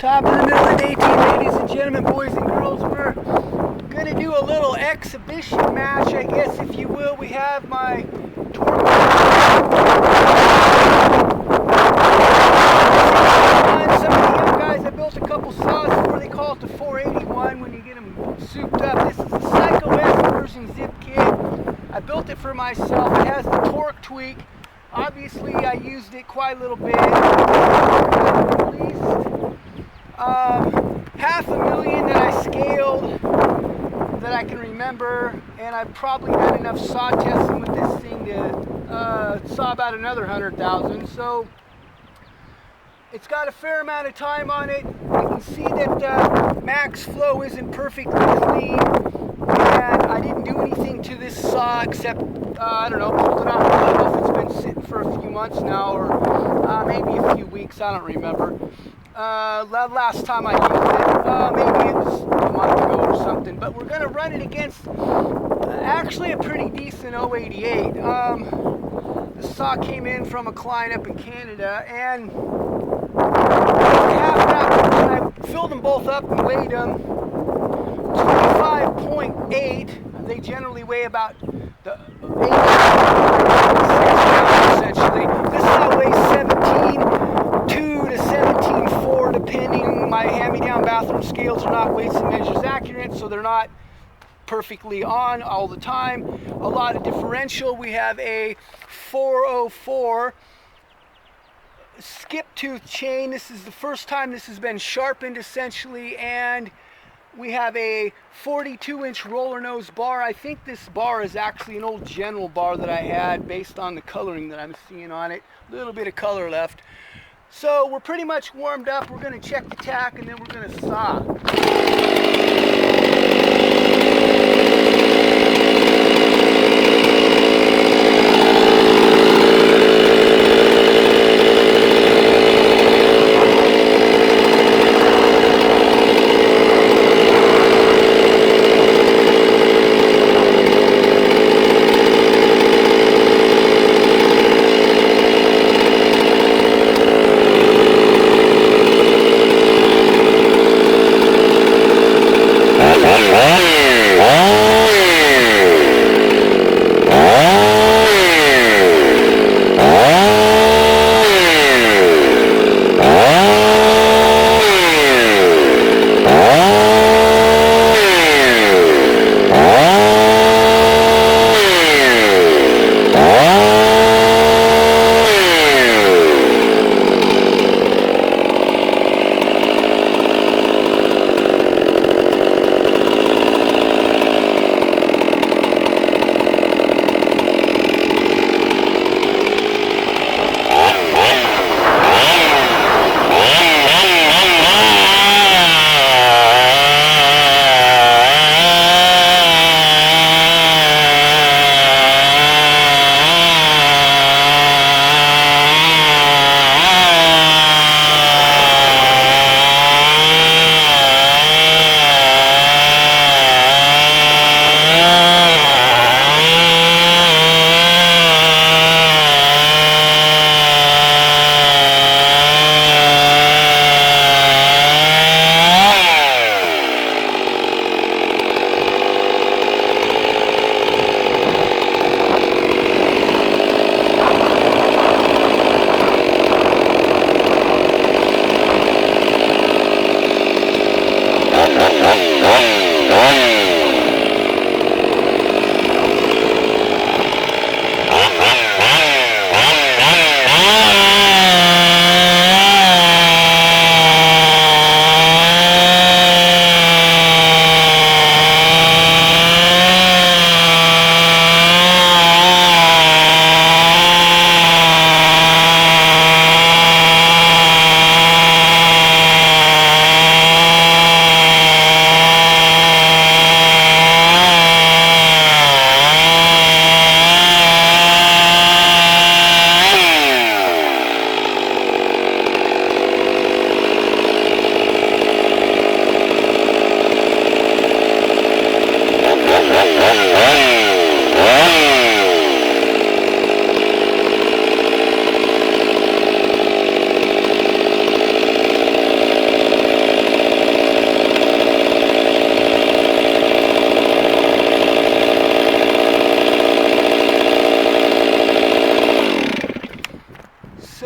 Top of the middle of the day, ladies and gentlemen, boys and girls. We're going to do a little exhibition match, I guess, if you will. We have my Torque. Some of the young guys, I built a couple saws before. They call it the 481 when you get them souped up. This is the Psy-Ko S version zip kit. I built it for myself. It has the torque tweak. Obviously, I used it quite a little bit. At least $500,000 that I scaled that I can remember, and I've probably done enough saw testing with this thing to saw about another 100,000. So it's got a fair amount of time on it. You can see that max flow isn't perfectly clean, and I didn't do anything to this saw except I don't know, pulled it out of the shelf. It's been sitting for a few months now, or maybe a few weeks, I don't remember. Last time I used it, maybe it was a month ago or something, but we're going to run it against actually a pretty decent 088. The saw came in from a client up in Canada, and half that, when I filled them both up and weighed them, 25.8, they generally weigh about the 8 essentially. This saw weighs 17.2 to 17.4 depending. My hand-me-down bathroom scales are not weights and measures accurate, so they're not perfectly on all the time. A lot of differential. We have a 404 skip tooth chain. This is the first time this has been sharpened essentially, and we have a 42-inch roller nose bar. I think this bar is actually an old General bar that I had based on the coloring that I'm seeing on it. A little bit of color left. So we're pretty much warmed up. We're going to check the tack, and then we're going to saw.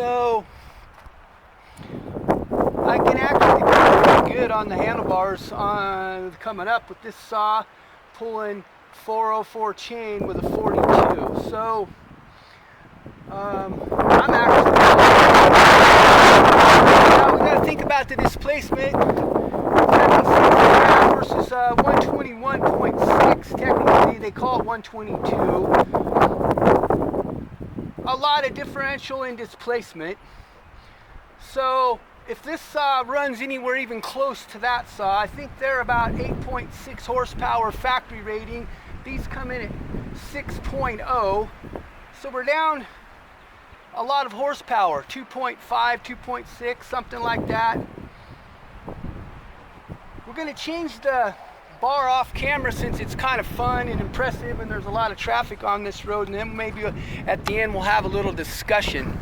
So I can actually do pretty good on the handlebars coming up with this saw, pulling 404 chain with a 42. So I'm actually, now we got to think about the displacement. 76 versus 121.6. Technically they call it 122. A lot of differential in displacement. So if this saw runs anywhere even close to that saw, I think they're about 8.6 horsepower factory rating. These come in at 6.0. So we're down a lot of horsepower, 2.5, 2.6, something like that. We're going to change the bar off camera since it's kind of fun and impressive and there's a lot of traffic on this road, and then maybe at the end we'll have a little discussion.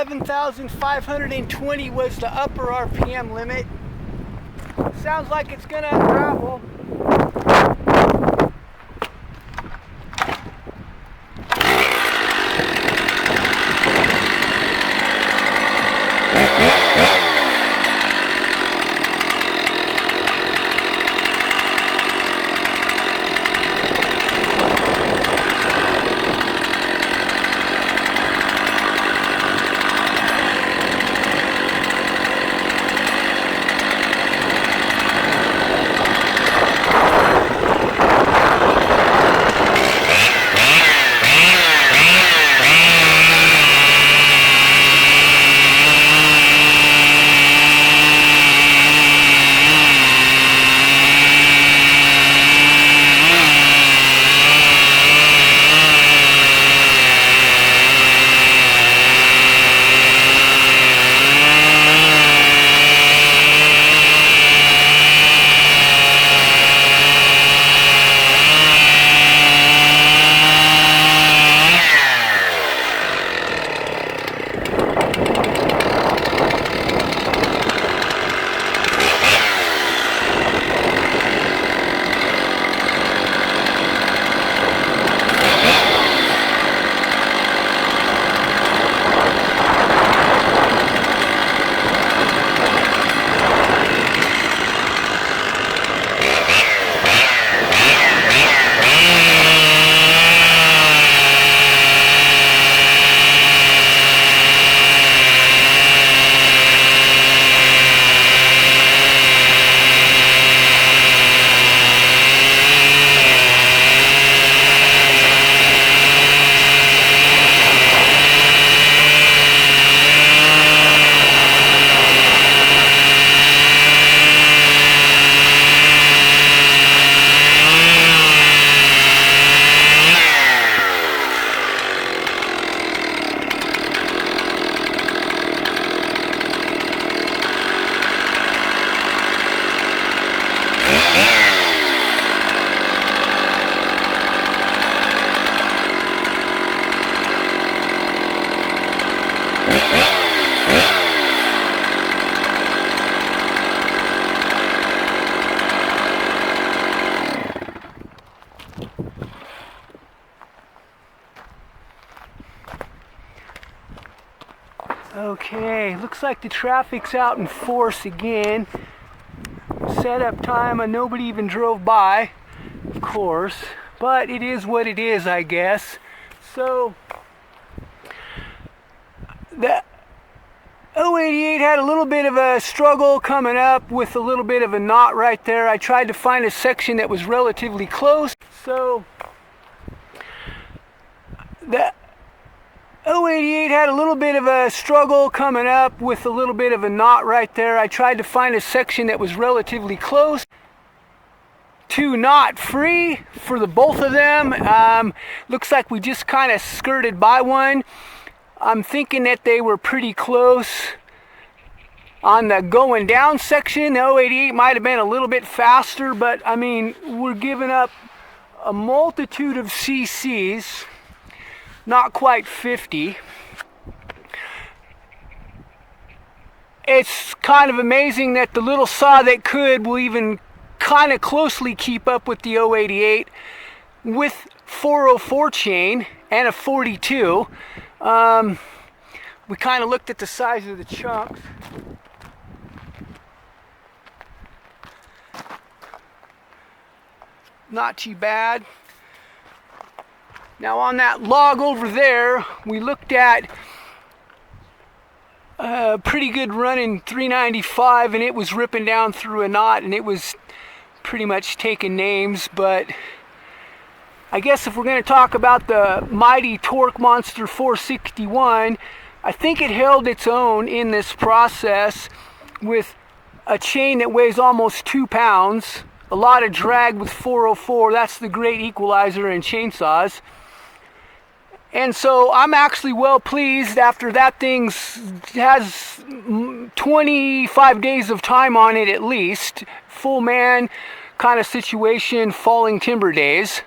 $11,520 was the upper RPM limit. Sounds like it's gonna unravel. Okay, looks like the traffic's out in force again. Setup time, nobody even drove by, of course, but it is what it is, I guess. So, 088 had a little bit of a struggle coming up with a little bit of a knot right there. I tried to find a section that was relatively close. So the 088 had a little bit of a struggle coming up with a little bit of a knot right there. I tried to find a section that was relatively close to knot free for the both of them. Looks like we just kind of skirted by one. I'm thinking that they were pretty close on the going down section. The 088 might have been a little bit faster, but I mean, we're giving up a multitude of cc's, not quite 50. It's kind of amazing that the little saw that could will even kind of closely keep up with the 088 with 404 chain and a 42. We kind of looked at the size of the chunks. Not too bad. Now on that log over there, we looked at a pretty good run in 395, and it was ripping down through a knot, and it was pretty much taking names. But I guess if we're going to talk about the mighty Torque Monster461, I think it held its own in this process with a chain that weighs almost 2 pounds, a lot of drag with 404. That's the great equalizer in chainsaws. And so I'm actually well pleased after that thing has 25 days of time on it at least, full man kind of situation, falling timber days.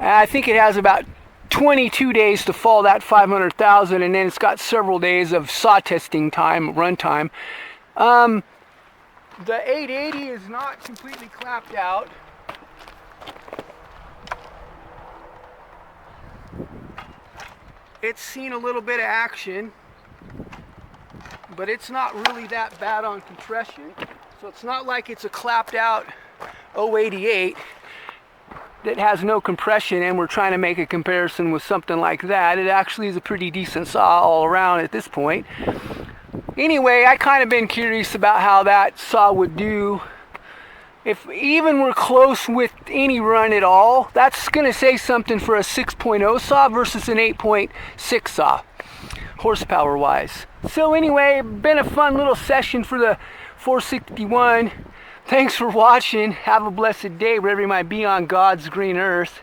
I think it has about 22 days to fall that 500,000, and then it's got several days of saw testing time, run time. The 880 is not completely clapped out. It's seen a little bit of action, but it's not really that bad on compression. So it's not like it's a clapped out 088 that has no compression and we're trying to make a comparison with something like that. It actually is a pretty decent saw all around at this point. Anyway, I kind of been curious about how that saw would do if even we're close with any run at all. That's going to say something for a 6.0 saw versus an 8.6 saw, horsepower wise. So anyway, been a fun little session for the 461. Thanks for watching. Have a blessed day wherever you might be on God's green earth.